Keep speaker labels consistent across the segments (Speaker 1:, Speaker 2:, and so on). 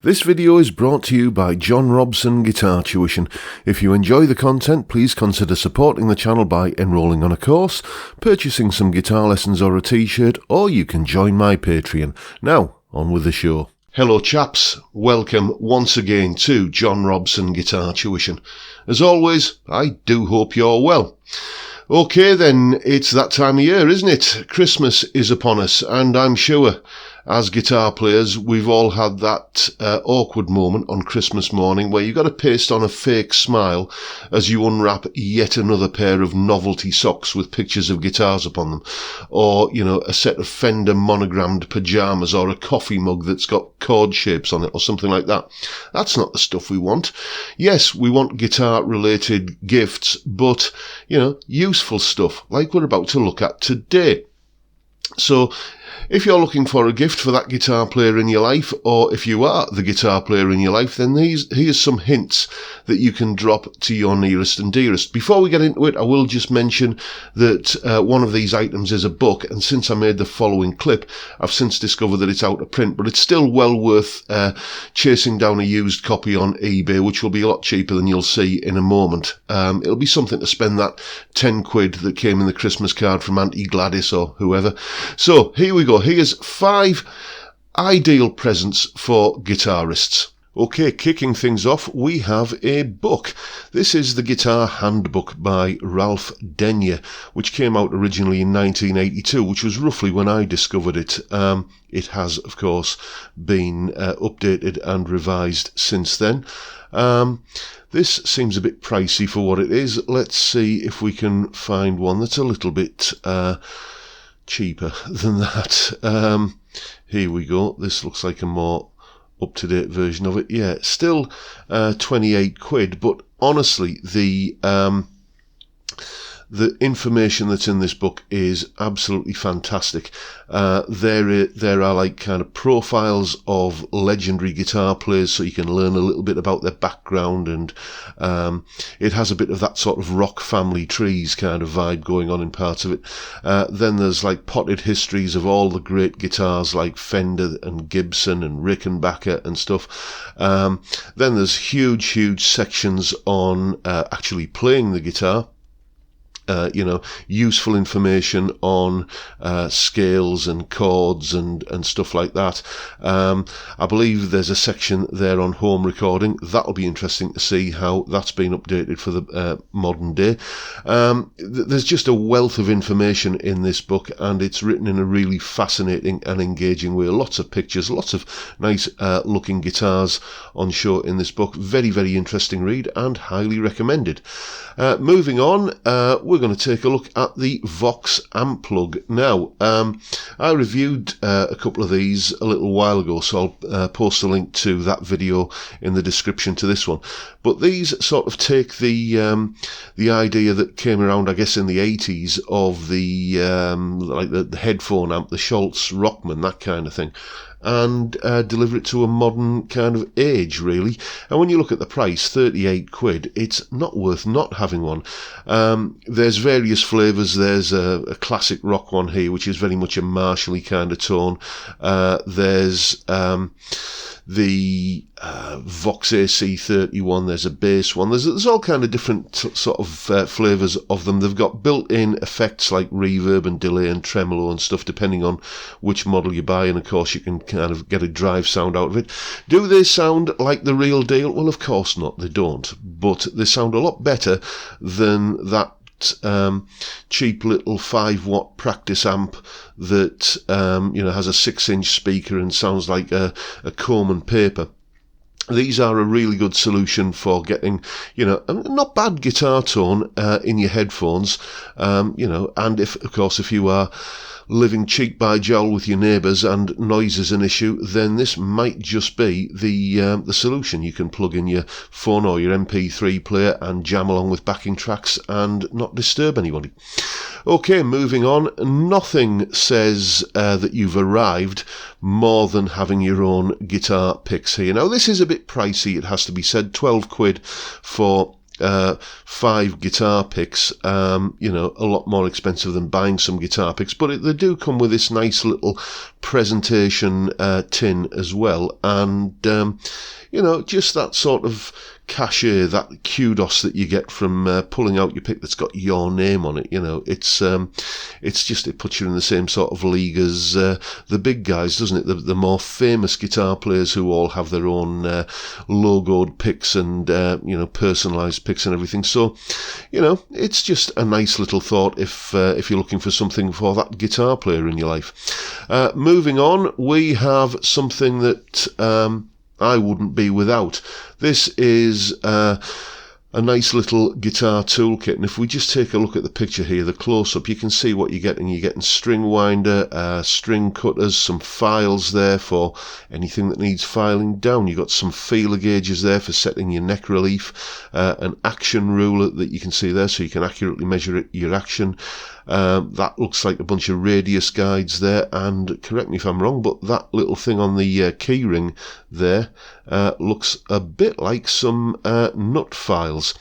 Speaker 1: This video is brought to you by John Robson Guitar Tuition. If you enjoy the content, please consider supporting the channel by enrolling on a course, purchasing some guitar lessons or a t-shirt, or you can join my Patreon. Now, on with the show. Hello chaps, welcome once again to John Robson Guitar Tuition. As always, I do hope you're well. Okay then, it's that time of year, isn't it? Christmas is upon us, and I'm sure as guitar players, we've all had that awkward moment on Christmas morning where you've got to paste on a fake smile as you unwrap yet another pair of novelty socks with pictures of guitars upon them. Or, you know, a set of Fender monogrammed pyjamas or a coffee mug that's got chord shapes on it or something like that. That's not the stuff we want. Yes, we want guitar-related gifts, but, you know, useful stuff like we're about to look at today. So, if you're looking for a gift for that guitar player in your life, or if you are the guitar player in your life, then here's some hints that you can drop to your nearest and dearest. Before we get into it, I will just mention that one of these items is a book, and since I made the following clip, I've since discovered that it's out of print, but it's still well worth chasing down a used copy on eBay, which will be a lot cheaper than you'll see in a moment. It'll be something to spend that 10 quid that came in the Christmas card from Auntie Gladys or whoever. So, here we go. Here's 5 ideal presents for guitarists. Okay, kicking things off, we have a book. This is the Guitar Handbook by Ralph Denyer, which came out originally in 1982, which was roughly when I discovered it. It has, of course, been updated and revised since then. This seems a bit pricey for what it is. Let's see if we can find one that's a little bit cheaper than that. Here we go. This looks like a more up-to-date version of it. Yeah, still 28 quid, but honestly, the information that's in this book is absolutely fantastic. There are like kind of profiles of legendary guitar players, so you can learn a little bit about their background, and it has a bit of that sort of rock family trees kind of vibe going on in parts of it. Then there's like potted histories of all the great guitars like Fender and Gibson and Rickenbacker and stuff. Then there's huge sections on actually playing the guitar. Useful information on scales and chords and stuff like that. I believe there's a section there on home recording. That'll be interesting to see how that's been updated for the modern day. There's just a wealth of information in this book, and it's written in a really fascinating and engaging way. Lots of pictures, lots of nice looking guitars on show in this book. Very, very interesting read and highly recommended. Moving on, we're going to take a look at the Vox amp plug. Now, I reviewed a couple of these a little while ago, so I'll post a link to that video in the description to this one. But these sort of take the idea that came around, I guess, in the 80s of the headphone amp, the Schultz Rockman, that kind of thing, and deliver it to a modern kind of age, really. And when you look at the price, 38 quid, it's not worth not having one. There's various flavours. There's a classic rock one here, which is very much a Marshall-y kind of tone. There's the Vox AC31, there's a bass one, there's all kind of different sort of flavours of them. They've got built-in effects like reverb and delay and tremolo and stuff, depending on which model you buy, and of course you can kind of get a drive sound out of it. Do they sound like the real deal? Well, of course not, they don't, but they sound a lot better than that cheap little 5-watt practice amp that has a 6-inch speaker and sounds like a comb and paper. These are a really good solution for getting, a not bad guitar tone in your headphones, and if you are living cheek by jowl with your neighbours and noise is an issue, then this might just be the solution. You can plug in your phone or your MP3 player and jam along with backing tracks and not disturb anybody. Okay, moving on. Nothing says that you've arrived more than having your own guitar picks here. Now, this is a bit pricey, it has to be said. 12 quid for 5 guitar picks, you know, a lot more expensive than buying some guitar picks, but they do come with this nice little presentation tin as well, and you know, just that sort of cachet, that kudos that you get from pulling out your pick that's got your name on it. You know, it's just, it puts you in the same sort of league as the big guys, doesn't it? The more famous guitar players who all have their own logoed picks and you know, personalised picks and everything. So, you know, it's just a nice little thought if you're looking for something for that guitar player in your life. Moving on, we have something that I wouldn't be without. This is a nice little guitar toolkit, and if we just take a look at the picture here, the close-up, you can see what you're getting. You're getting string winder, string cutters, some files there for anything that needs filing down. You've got some feeler gauges there for setting your neck relief, an action ruler that you can see there so you can accurately measure your action. That looks like a bunch of radius guides there, and correct me if I'm wrong, but that little thing on the key ring there looks a bit like some nut files.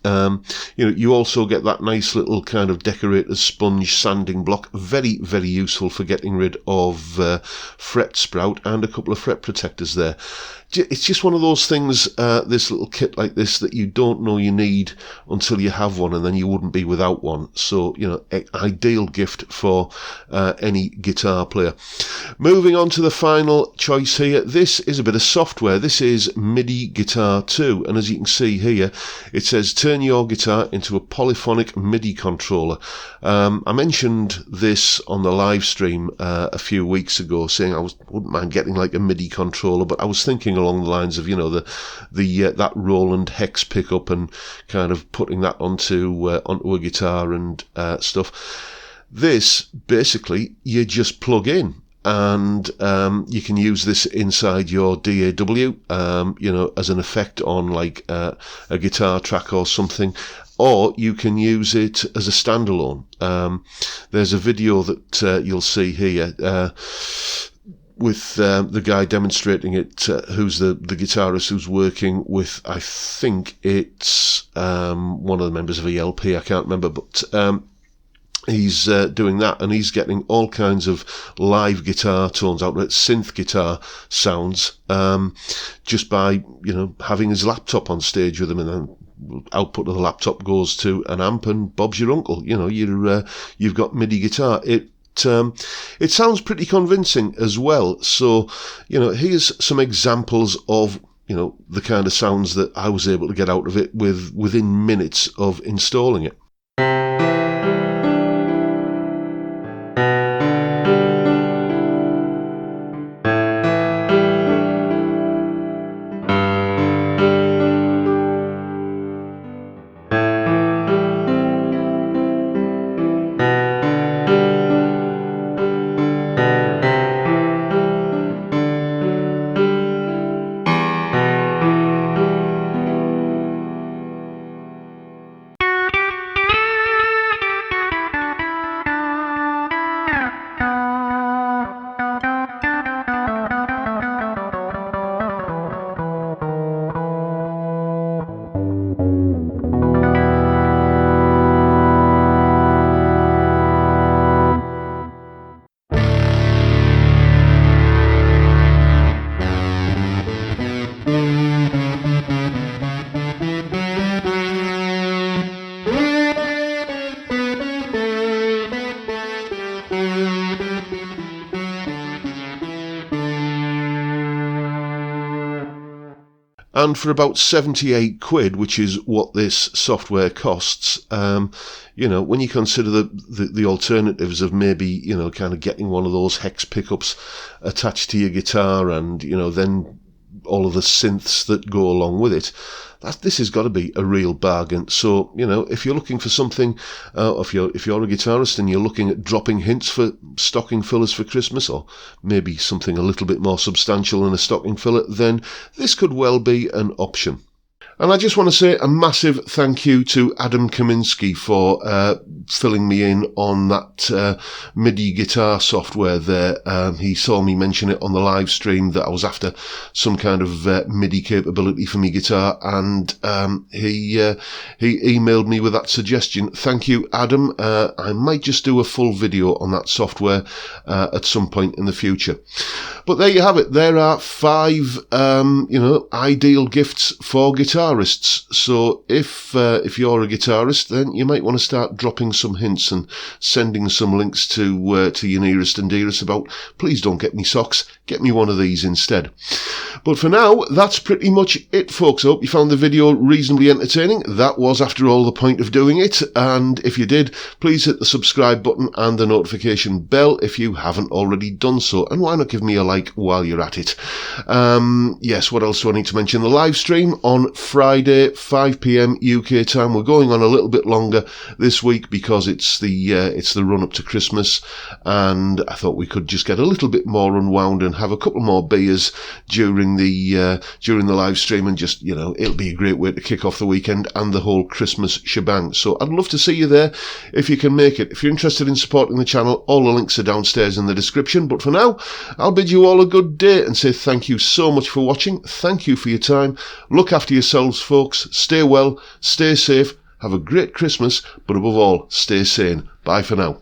Speaker 1: You know, you also get that nice little kind of decorator's sponge sanding block, very, very useful for getting rid of fret sprout, and a couple of fret protectors there. It's just one of those things, this little kit like this, that you don't know you need until you have one, and then you wouldn't be without one. So, you know, ideal gift for any guitar player. Moving on to the final choice here. This is a bit of software. This is Midi Guitar 2, and as you can see here, it says turn your guitar into a polyphonic Midi controller. I mentioned this on the live stream a few weeks ago, saying I wouldn't mind getting like a Midi controller, but I was thinking along the lines of, you know, that Roland hex pickup and kind of putting that onto a guitar and stuff. This basically you just plug in, and you can use this inside your DAW, you know, as an effect on like a guitar track or something, or you can use it as a standalone. There's a video that you'll see here with the guy demonstrating it, who's the guitarist who's working with, I think it's one of the members of ELP, I can't remember, but he's doing that, and he's getting all kinds of live guitar tones out, synth guitar sounds, just by, you know, having his laptop on stage with him, and then output of the laptop goes to an amp, and Bob's your uncle. You know, you've got MIDI guitar. It sounds pretty convincing as well. So, you know, here's some examples of, you know, the kind of sounds that I was able to get out of it within minutes of installing it. And for about 78 quid, which is what this software costs, you know, when you consider the alternatives of maybe, you know, kind of getting one of those hex pickups attached to your guitar, and, you know, then all of the synths that go along with it, this has got to be a real bargain. So, you know, if you're looking for something, if you're a guitarist and you're looking at dropping hints for stocking fillers for Christmas, or maybe something a little bit more substantial than a stocking filler, then this could well be an option. And I just want to say a massive thank you to Adam Kaminsky for filling me in on that Midi guitar software there. He saw me mention it on the live stream that I was after some kind of Midi capability for me guitar, and he emailed me with that suggestion. Thank you, Adam. I might just do a full video on that software at some point in the future. But there you have it. There are 5, ideal gifts for guitarists. So if you're a guitarist, then you might want to start dropping some hints and sending some links to your nearest and dearest about, please don't get me socks, get me one of these instead. But for now, that's pretty much it, folks. I hope you found the video reasonably entertaining. That was, after all, the point of doing it. And if you did, please hit the subscribe button and the notification bell if you haven't already done so. And why not give me a like while you're at it? Yes, what else do I need to mention? The live stream on Friday, 5 p.m. UK time. We're going on a little bit longer this week because it's the run up to Christmas, and I thought we could just get a little bit more unwound and have a couple more beers during the live stream, and just, it'll be a great way to kick off the weekend and the whole Christmas shebang. So I'd love to see you there if you can make it. If you're interested in supporting the channel, all the links are downstairs in the description. But for now, I'll bid you all a good day and say thank you so much for watching. Thank you for your time. Look after yourselves, folks. Stay well, stay safe, have a great Christmas, but above all, stay sane. Bye for now.